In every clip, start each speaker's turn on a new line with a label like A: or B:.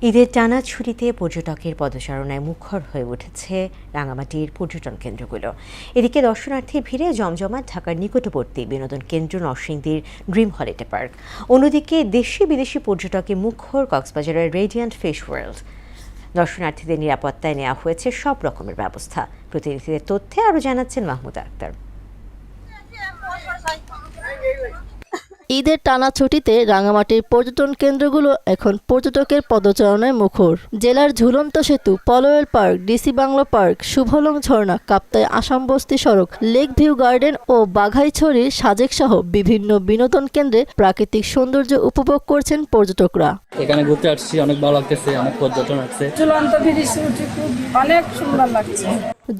A: ঈদের টানা ছুটিতে পর্যটকের পদচারণায় মুখর হয়ে উঠেছে রাঙামাটির পর্যটন কেন্দ্রগুলো। এদিকে দর্শনার্থীর ভিড়ে জমজমাট ঢাকার নিকটবর্তী বিনোদন কেন্দ্র নরসিংদীর ড্রিম হলিডে পার্ক। অন্যদিকে দেশি বিদেশি পর্যটকে মুখর কক্সবাজারের রেডিয়েন্ট ফিশ ওয়ার্ল্ড। দর্শনার্থীদের নিরাপত্তায় নেওয়া হয়েছে সব রকমের ব্যবস্থা। প্রতিনিধিদের তথ্যে আরও জানাচ্ছেন মাহমুদা আক্তার।
B: ঈদের টানা ছুটিতে রাঙামাটির পর্যটন কেন্দ্রগুলো এখন পর্যটকের পদচারণায় মুখর। জেলার ঝুলন্ত সেতু, Polwel park, DC bungalow park, Shuvolong ঝর্ণা, কাপ্তাই আসাম বস্তি সড়ক, লেক ভিউ গার্ডেন ও বাঘাইছড়ির সাজেক সহ বিভিন্ন বিনোদন কেন্দ্রে প্রাকৃতিক সৌন্দর্য উপভোগ করছেন পর্যটকরা।
C: এখানে ঘুরতে আসছি, অনেক ভালো লাগতেছে, অনেক পর্যটন আসছে।
D: ঝুলন্ত ব্রিজ খুব অনেক সুন্দর লাগছে।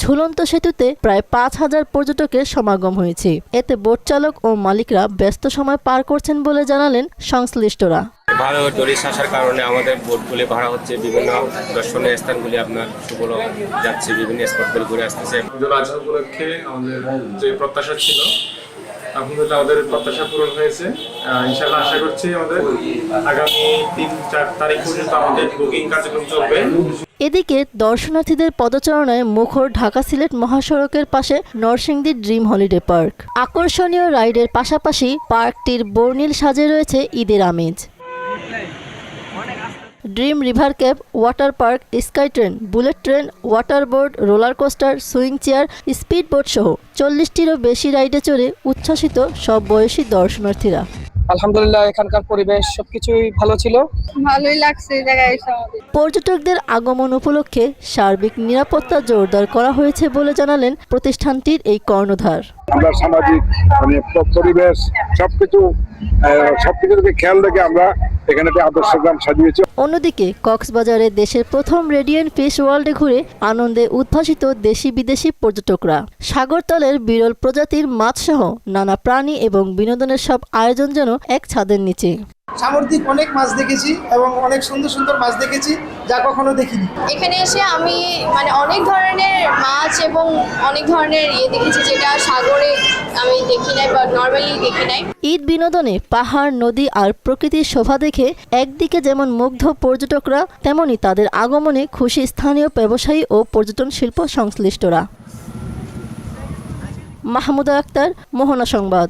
B: ঝুলন্ত সেতুতে প্রায় 5,000 পর্যটকের সমাগম হয়েছে। এতে বোট চালক ও মালিকরা ব্যস্ত সময় পার করছেন বলে জানালেন সংশ্লিষ্টরা।
E: ভালো টুরিস্ট আসার কারণে আমাদের বোটগুলি ভাড়া হচ্ছে, বিভিন্ন দর্শনীয় স্থানগুলি আপনার সুবল যাচ্ছে, বিভিন্ন স্পটগুলি ঘুরে আসতেছে।
F: আজহার উপলক্ষে আমাদের যে প্রত্যাশা ছিল আলহামদুলিল্লাহ আমাদের প্রত্যাশা পূরণ হয়েছে। ইনশাআল্লাহ আশা করছি আমাদের আগামী 3-4 তারিখ পর্যন্ত আমাদের বুকিং কার্যক্রম চলবে।
B: এদিকে দর্শনার্থীদের পদচারণায় মুখর ঢাকা সিলেট মহাসড়কের পাশে নরসিংদী ড্রিম হলিডে পার্ক। আকর্ষণীয় রাইডের পাশাপাশি পার্কটির বর্ণিল সাজে রয়েছে ঈদের আমেজ। Dream river cap, water park, sky train, bullet train, water board, roller coaster, swing chair, speed boat সহ 40টিরও বেশি রাইডে চড়ে উচ্ছ্বাসিত সব বয়সী দর্শনার্থীরা।
D: আলহামদুলিল্লাহ এখানকার পরিবেশ সবকিছুই ভালো ছিল, ভালোই লাগছে এই জায়গায় এসে।
B: পর্যটকদের আগমন উপলক্ষে সার্বিক নিরাপত্তা জোরদার করা হয়েছে বলে জানালেন প্রতিষ্ঠানটির এই কর্ণধার।
G: আমরা সামাজিক পরিবেশ সবকিছুকে খেয়াল রেখে আমরা এখানে আদর্শ গ্রাম সাজিয়েছি।
B: অন্যদিকে কক্সবাজারে দেশের প্রথম রেডিয়েন্ট ফিশ ওয়ার্ল্ডে ঘুরে আনন্দে উদ্ভাসিত দেশি বিদেশি পর্যটকরা। সাগরতলের বিরল প্রজাতির মাছসহ নানা প্রাণী এবং বিনোদনের সব আয়োজন যেন এক ছাদের নিচে।
H: সামুদ্রিক অনেক মাছ দেখেছি এবং অনেক সুন্দর সুন্দর মাছ দেখেছি যা কখনো দেখিনি।
I: এখানে এসে আমি অনেক ধরনের মাছ এবং অনেক ধরনের দেখেছি যেটা সাগরে আমি দেখি নাই বা নর্মালি দেখি নাই।
B: ঈদ বিনোদনে পাহাড়, নদী আর প্রকৃতির শোভা দেখে একদিকে যেমন মুগ্ধ পর্যটকরা, তেমনি তাদের আগমনে খুশি স্থানীয় ব্যবসায়ী ও পর্যটন শিল্প সংশ্লিষ্টরা। মাহমুদা আক্তার, মোহনা সংবাদ।